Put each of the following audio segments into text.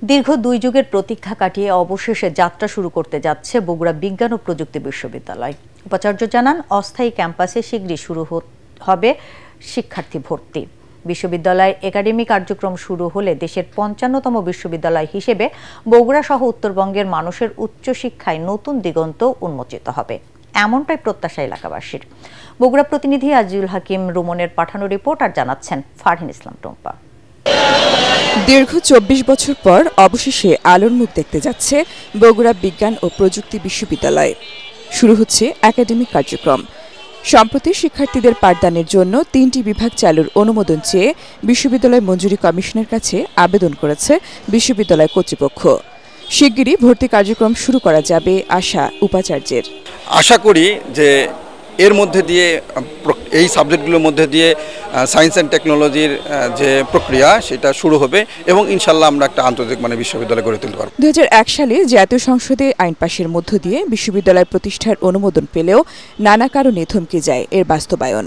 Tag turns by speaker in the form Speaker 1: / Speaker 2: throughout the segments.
Speaker 1: দীর্ঘ 2 যুগের প্রতীক্ষা কাটিয়ে অবশেষে যাত্রা শুরু করতে যাচ্ছে বগুড়া বিজ্ঞান ও প্রযুক্তি বিশ্ববিদ্যালয়। উপাচার্য জানান, অস্থায়ী ক্যাম্পাসে শীঘ্রই শুরু হবে শিক্ষার্থী ভর্তি। বিশ্ববিদ্যালয়ের একাডেমিক কার্যক্রম শুরু হলে দেশের ৫৫তম বিশ্ববিদ্যালয় হিসেবে বগুড়া সহ উত্তরবঙ্গের মানুষের উচ্চশিক্ষায় নতুন দিগন্ত উন্মোচিত হবে, এমনটাই প্রত্যাশা এলাকাবাসীর। বগুড়া প্রতিনিধি আজিজুল হাকিম রুমনের পাঠানো রিপোর্ট আর জানাচ্ছেন ফারহিন ইসলাম টুম্পা।
Speaker 2: দীর্ঘ ২৪ বছর পর অবশেষে আলোর মুখ দেখতে যাচ্ছে বগুড়া বিজ্ঞান ও প্রযুক্তি বিশ্ববিদ্যালয়। শুরু হচ্ছে একাডেমিক কার্যক্রম। সম্প্রতি শিক্ষার্থীদের পাঠদানের জন্য ৩টি বিভাগ চালুর অনুমোদন চেয়ে বিশ্ববিদ্যালয় মঞ্জুরি কমিশনের কাছে আবেদন করেছে বিশ্ববিদ্যালয় কর্তৃপক্ষ। শিগগিরই ভর্তি কার্যক্রম শুরু করা যাবে আশা উপাচার্যের।
Speaker 3: আশা করি যে এর মধ্যে দিয়ে এই সাবজেক্টগুলোর মধ্যে দিয়ে সায়েন্স অ্যান্ড টেকনোলজির যে প্রক্রিয়া সেটা শুরু হবে এবং ইনশাল্লাহ আমরা একটা আন্তর্জাতিক মানের বিশ্ববিদ্যালয় গড়ে তুলতে পারব।
Speaker 2: ২০০১ সালে জাতীয় সংসদে আইন পাশের মধ্য দিয়ে বিশ্ববিদ্যালয় প্রতিষ্ঠার অনুমোদন পেলেও নানা কারণে থমকে যায় এর বাস্তবায়ন।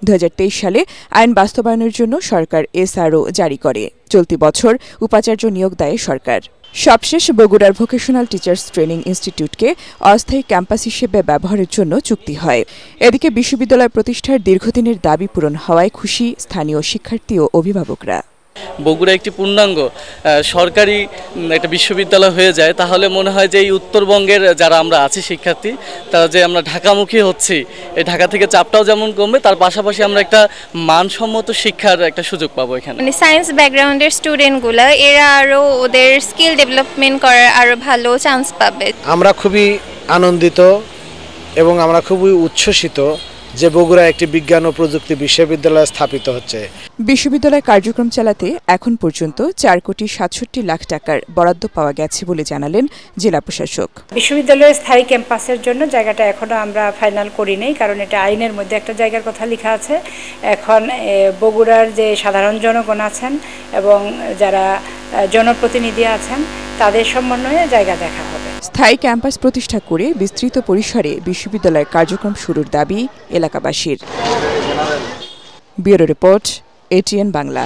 Speaker 2: ২০২৩ সালে আইন বাস্তবায়নের জন্য সরকার এসআরও জারি করে। চলতি বছর উপাচার্য নিয়োগ দেয় সরকার। সবশেষ বগুড়ার ভোকেশনাল টিচার্স ট্রেনিং ইনস্টিটিউটকে অস্থায়ী ক্যাম্পাস হিসেবে ব্যবহারের জন্য চুক্তি হয়। এদিকে বিশ্ববিদ্যালয় প্রতিষ্ঠার দীর্ঘদিনের দাবি পূরণ হওয়ায় খুশি স্থানীয় শিক্ষার্থী ও অভিভাবকরা।
Speaker 4: বগুড়া একটি পূর্ণাঙ্গ সরকারি একটা বিশ্ববিদ্যালয় হয়ে যায় তাহলে মনে হয় যে এই উত্তরবঙ্গের যারা আমরা আছি শিক্ষার্থী, তারা যে আমরা ঢাকামুখী হচ্ছি, এই ঢাকা থেকে চাপটাও যেমন কমবে, তার পাশাপাশি আমরা একটা মানসম্মত শিক্ষার একটা সুযোগ পাবো এখানে।
Speaker 5: মানে সায়েন্স ব্যাকগ্রাউন্ডের স্টুডেন্টগুলো এরা আরও ওদের স্কিল ডেভেলপমেন্ট করার আরও ভালো চান্স পাবে।
Speaker 6: আমরা খুবই আনন্দিত এবং আমরা খুবই উচ্ছ্বসিত যে বগুড়া একটি বিজ্ঞান ও প্রযুক্তি বিশ্ববিদ্যালয় স্থাপিত হচ্ছে।
Speaker 2: বিশ্ববিদ্যালয় কার্যক্রম চালাতে এখন পর্যন্ত ৪,৬৭ লাখ টাকার বরাদ্দ পাওয়া গেছে বলে জানালেন জেলা প্রশাসক।
Speaker 7: বিশ্ববিদ্যালয়ের স্থায়ী ক্যাম্পাসের জন্য জায়গাটা এখনো আমরা ফাইনাল করি নাই, কারণ এটা আইনের মধ্যে একটা জায়গার কথা লেখা আছে। এখন বগুড়ার যে সাধারণ জনগণ আছেন এবং যারা জনপ্রতিনিধি আছেন তাদের সমন্বয়ে জায়গা দেখা হবে।
Speaker 2: স্থায়ী ক্যাম্পাস প্রতিষ্ঠা করে বিস্তৃত পরিসরে বিশ্ববিদ্যালয়ের কার্যক্রম শুরুর দাবি এলাকাবাসীর। Bureau report, ATN Bangla.